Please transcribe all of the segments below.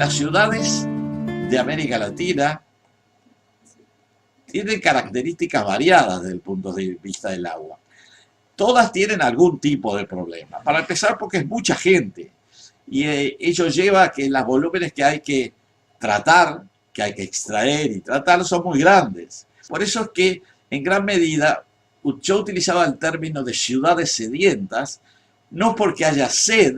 Las ciudades de América Latina tienen características variadas desde el punto de vista del agua. Todas tienen algún tipo de problema. Para empezar, porque es mucha gente y ello lleva a que los volúmenes que hay que tratar, que hay que extraer y tratar son muy grandes. Por eso es que en gran medida yo utilizaba el término de ciudades sedientas, no porque haya sed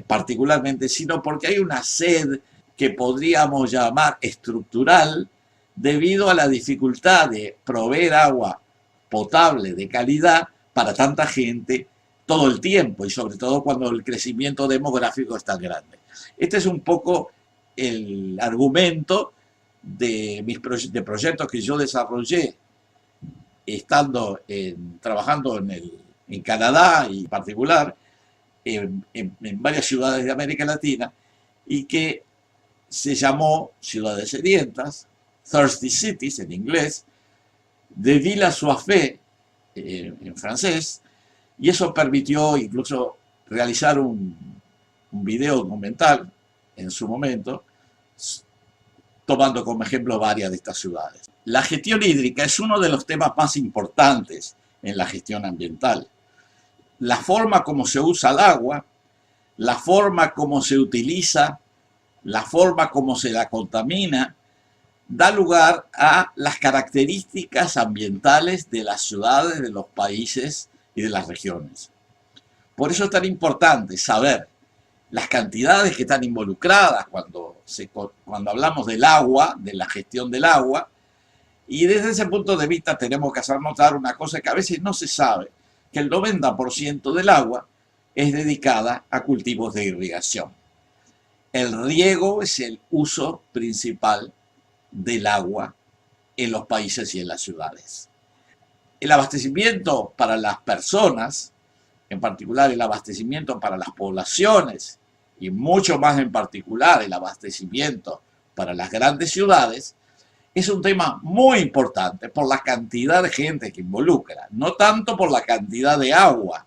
particularmente, sino porque hay una sed que podríamos llamar estructural debido a la dificultad de proveer agua potable de calidad para tanta gente todo el tiempo y sobre todo cuando el crecimiento demográfico es tan grande. Este es un poco el argumento de mis proyectos que yo desarrollé estando trabajando en Canadá y en particular en varias ciudades de América Latina y que se llamó Ciudades Sedientas, Thirsty Cities en inglés, de Ville Soifée en francés, y eso permitió incluso realizar un video documental en su momento, tomando como ejemplo varias de estas ciudades. La gestión hídrica es uno de los temas más importantes en la gestión ambiental. La forma como se usa el agua, la forma como se utiliza, la forma como se la contamina, da lugar a las características ambientales de las ciudades, de los países y de las regiones. Por eso es tan importante saber las cantidades que están involucradas cuando hablamos del agua, de la gestión del agua, y desde ese punto de vista tenemos que hacer notar una cosa que a veces no se sabe, que el 90% del agua es dedicada a cultivos de irrigación. El riego es el uso principal del agua en los países y en las ciudades. El abastecimiento para las personas, en particular el abastecimiento para las poblaciones y mucho más en particular el abastecimiento para las grandes ciudades, es un tema muy importante por la cantidad de gente que involucra, no tanto por la cantidad de agua,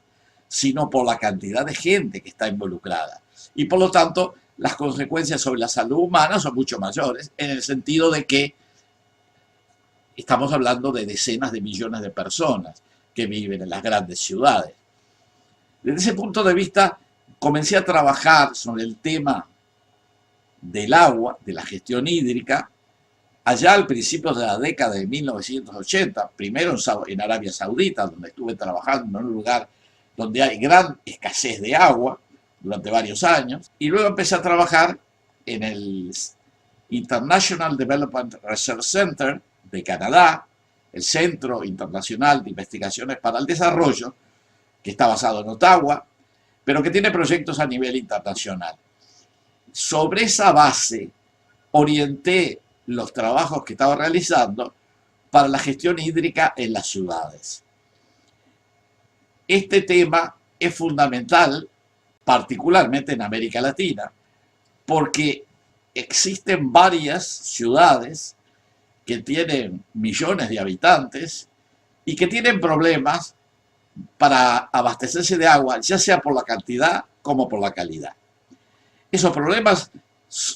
sino por la cantidad de gente que está involucrada. Y por lo tanto, las consecuencias sobre la salud humana son mucho mayores, en el sentido de que estamos hablando de decenas de millones de personas que viven en las grandes ciudades. Desde ese punto de vista, comencé a trabajar sobre el tema del agua, de la gestión hídrica, allá al principio de la década de 1980, primero en Arabia Saudita, donde estuve trabajando en un lugar donde hay gran escasez de agua durante varios años, y luego empecé a trabajar en el International Development Research Center de Canadá, el Centro Internacional de Investigaciones para el Desarrollo, que está basado en Ottawa, pero que tiene proyectos a nivel internacional. Sobre esa base orienté los trabajos que estaba realizando para la gestión hídrica en las ciudades. Este tema es fundamental, particularmente en América Latina, porque existen varias ciudades que tienen millones de habitantes y que tienen problemas para abastecerse de agua, ya sea por la cantidad como por la calidad. Esos problemas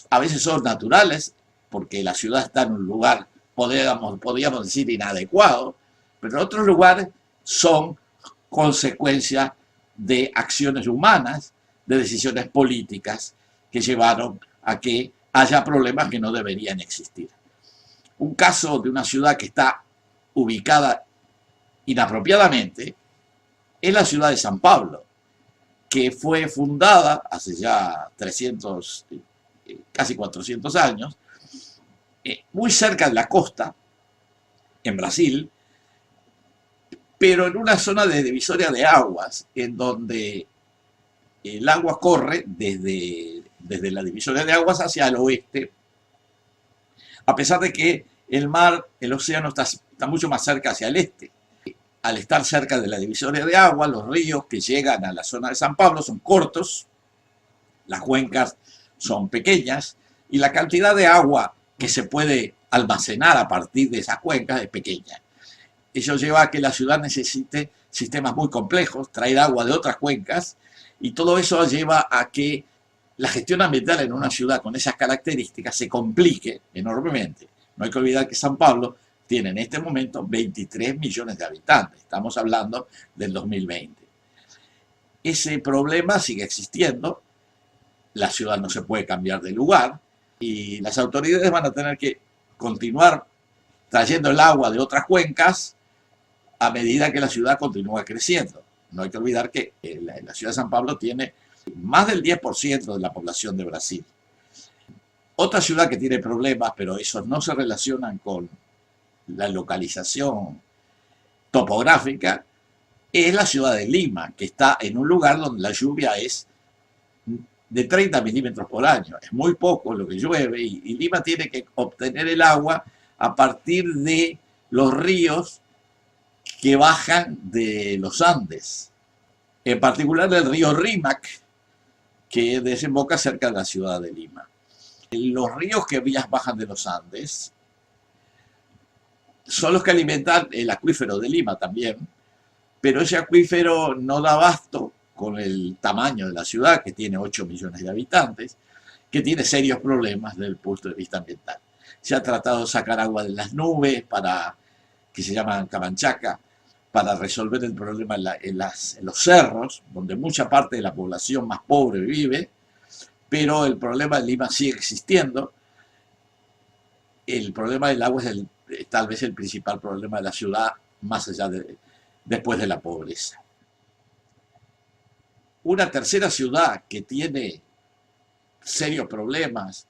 a veces son naturales, porque la ciudad está en un lugar, podríamos decir, inadecuado, pero en otros lugares son consecuencia de acciones humanas, de decisiones políticas que llevaron a que haya problemas que no deberían existir. Un caso de una ciudad que está ubicada inapropiadamente es la ciudad de San Pablo, que fue fundada hace ya 300, casi 400 años, muy cerca de la costa, en Brasil, pero en una zona de divisoria de aguas, en donde el agua corre desde la divisoria de aguas hacia el oeste, a pesar de que el océano está mucho más cerca hacia el este. Al estar cerca de la divisoria de agua, los ríos que llegan a la zona de San Pablo son cortos, las cuencas son pequeñas y la cantidad de agua que se puede almacenar a partir de esas cuencas es pequeña. Eso lleva a que la ciudad necesite sistemas muy complejos, traer agua de otras cuencas, y todo eso lleva a que la gestión ambiental en una ciudad con esas características se complique enormemente. No hay que olvidar que San Pablo tiene en este momento 23 millones de habitantes. Estamos hablando del 2020. Ese problema sigue existiendo. La ciudad no se puede cambiar de lugar y las autoridades van a tener que continuar trayendo el agua de otras cuencas a medida que la ciudad continúa creciendo. No hay que olvidar que la ciudad de San Pablo tiene más del 10% de la población de Brasil. Otra ciudad que tiene problemas, pero esos no se relacionan con la localización topográfica, es la ciudad de Lima, que está en un lugar donde la lluvia es de 30 milímetros por año. Es muy poco lo que llueve y Lima tiene que obtener el agua a partir de los ríos que bajan de los Andes. En particular el río Rímac, que desemboca cerca de la ciudad de Lima. Los ríos que bajan de los Andes son los que alimentan el acuífero de Lima también, pero ese acuífero no da abasto con el tamaño de la ciudad, que tiene 8 millones de habitantes, que tiene serios problemas desde el punto de vista ambiental. Se ha tratado de sacar agua de las nubes, que se llaman Camanchaca, para resolver el problema en los cerros, donde mucha parte de la población más pobre vive, pero el problema de Lima sigue existiendo. El problema del agua es tal vez el principal problema de la ciudad, más allá después de la pobreza. Una tercera ciudad que tiene serios problemas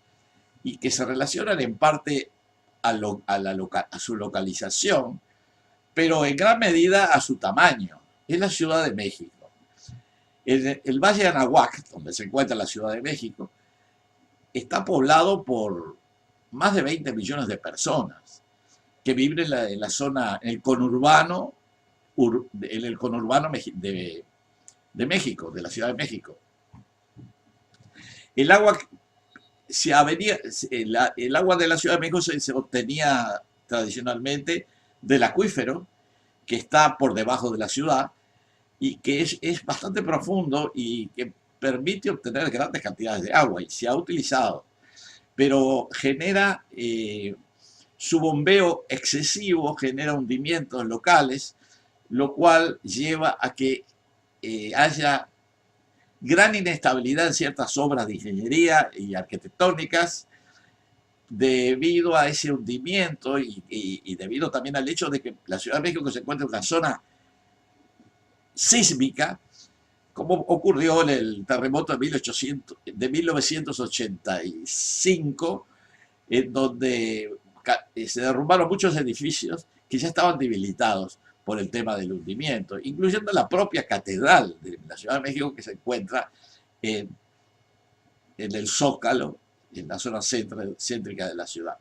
y que se relacionan en parte a su localización, pero en gran medida a su tamaño, es la Ciudad de México. El Valle de Anahuac, donde se encuentra la Ciudad de México, está poblado por más de 20 millones de personas que viven en la zona, en el conurbano de México, de la Ciudad de México. El agua de la Ciudad de México se obtenía tradicionalmente del acuífero que está por debajo de la ciudad y que es bastante profundo y que permite obtener grandes cantidades de agua y se ha utilizado, pero genera su bombeo excesivo, genera hundimientos locales, lo cual lleva a que haya gran inestabilidad en ciertas obras de ingeniería y arquitectónicas debido a ese hundimiento y debido también al hecho de que la Ciudad de México se encuentra en una zona sísmica, como ocurrió en el terremoto de 1985, en donde se derrumbaron muchos edificios que ya estaban debilitados por el tema del hundimiento, incluyendo la propia catedral de la Ciudad de México que se encuentra en el Zócalo, en la zona céntrica de la ciudad.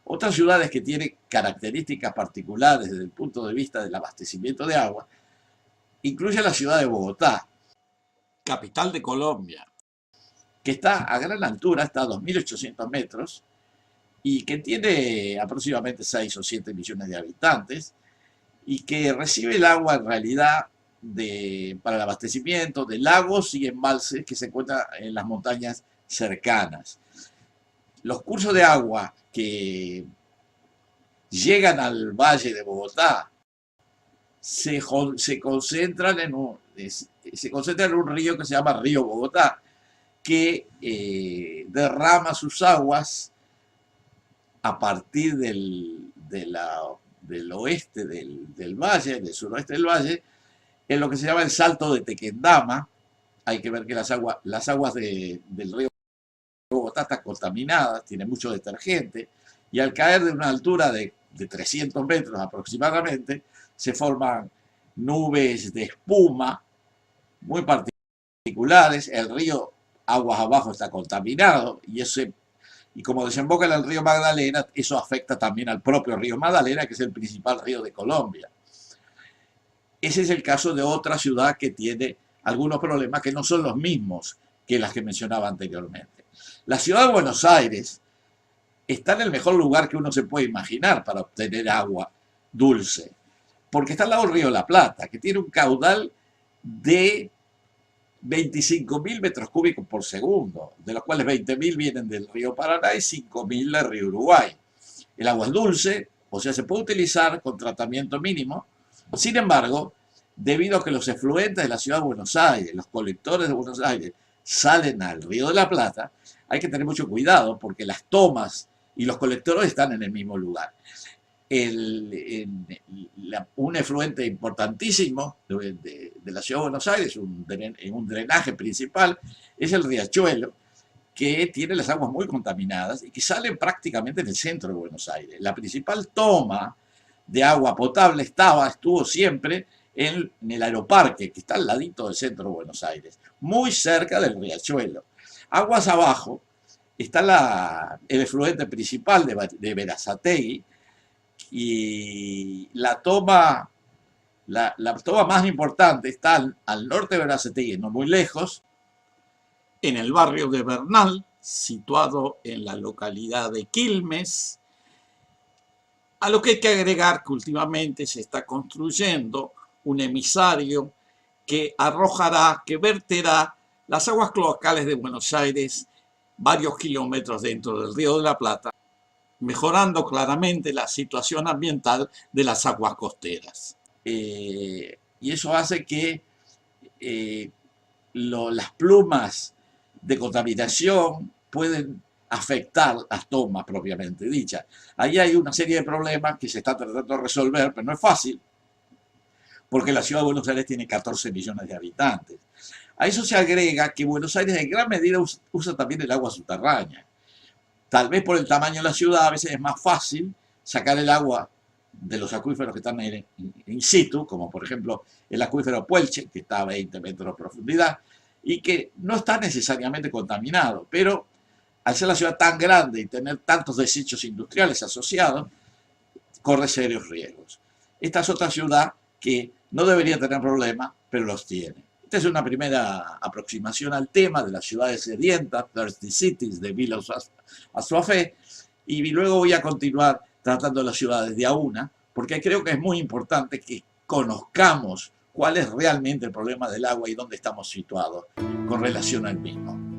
Otras ciudades que tienen características particulares desde el punto de vista del abastecimiento de agua, incluye la ciudad de Bogotá, capital de Colombia, que está a gran altura, está a 2.800 metros, y que tiene aproximadamente 6 o 7 millones de habitantes, y que recibe el agua en realidad para el abastecimiento de lagos y embalses que se encuentran en las montañas cercanas. Los cursos de agua que llegan al Valle de Bogotá se concentran en un río que se llama Río Bogotá, que derrama sus aguas a partir del oeste del valle, del suroeste del valle, en lo que se llama el Salto de Tequendama. Hay que ver que las aguas del río Bogotá están contaminadas, tiene mucho detergente, y al caer de una altura de 300 metros aproximadamente, se forman nubes de espuma muy particulares. El río aguas abajo está contaminado y como desemboca en el río Magdalena, eso afecta también al propio río Magdalena, que es el principal río de Colombia. Ese es el caso de otra ciudad que tiene algunos problemas que no son los mismos que las que mencionaba anteriormente. La ciudad de Buenos Aires está en el mejor lugar que uno se puede imaginar para obtener agua dulce, porque está al lado del río La Plata, que tiene un caudal de 25.000 metros cúbicos por segundo, de los cuales 20.000 vienen del río Paraná y 5.000 del río Uruguay. El agua es dulce, o sea, se puede utilizar con tratamiento mínimo. Sin embargo, debido a que los efluentes de la ciudad de Buenos Aires, los colectores de Buenos Aires, salen al río de la Plata, hay que tener mucho cuidado porque las tomas y los colectores están en el mismo lugar. Un efluente importantísimo de la ciudad de Buenos Aires, un drenaje principal, es el riachuelo, que tiene las aguas muy contaminadas y que salen prácticamente del centro de Buenos Aires. La principal toma de agua potable estuvo siempre en el Aeroparque, que está al ladito del centro de Buenos Aires, muy cerca del riachuelo. Aguas abajo está el efluente principal de Berazategui, y la toma más importante está al norte de Berazategui, no muy lejos, en el barrio de Bernal, situado en la localidad de Quilmes, a lo que hay que agregar que últimamente se está construyendo un emisario que verterá las aguas cloacales de Buenos Aires varios kilómetros dentro del Río de la Plata, mejorando claramente la situación ambiental de las aguas costeras. Y eso hace que las plumas de contaminación pueden afectar las tomas propiamente dichas. Ahí hay una serie de problemas que se está tratando de resolver, pero no es fácil, porque la ciudad de Buenos Aires tiene 14 millones de habitantes. A eso se agrega que Buenos Aires en gran medida usa también el agua subterránea. Tal vez por el tamaño de la ciudad a veces es más fácil sacar el agua de los acuíferos que están in situ, como por ejemplo el acuífero Puelche, que está a 20 metros de profundidad, y que no está necesariamente contaminado, pero al ser la ciudad tan grande y tener tantos desechos industriales asociados, corre serios riesgos. Esta es otra ciudad que no debería tener problemas, pero los tiene. Esta es una primera aproximación al tema de las ciudades sedientas, Thirsty Cities, de Villa Assuafé, y luego voy a continuar tratando las ciudades de a una, porque creo que es muy importante que conozcamos cuál es realmente el problema del agua y dónde estamos situados con relación al mismo.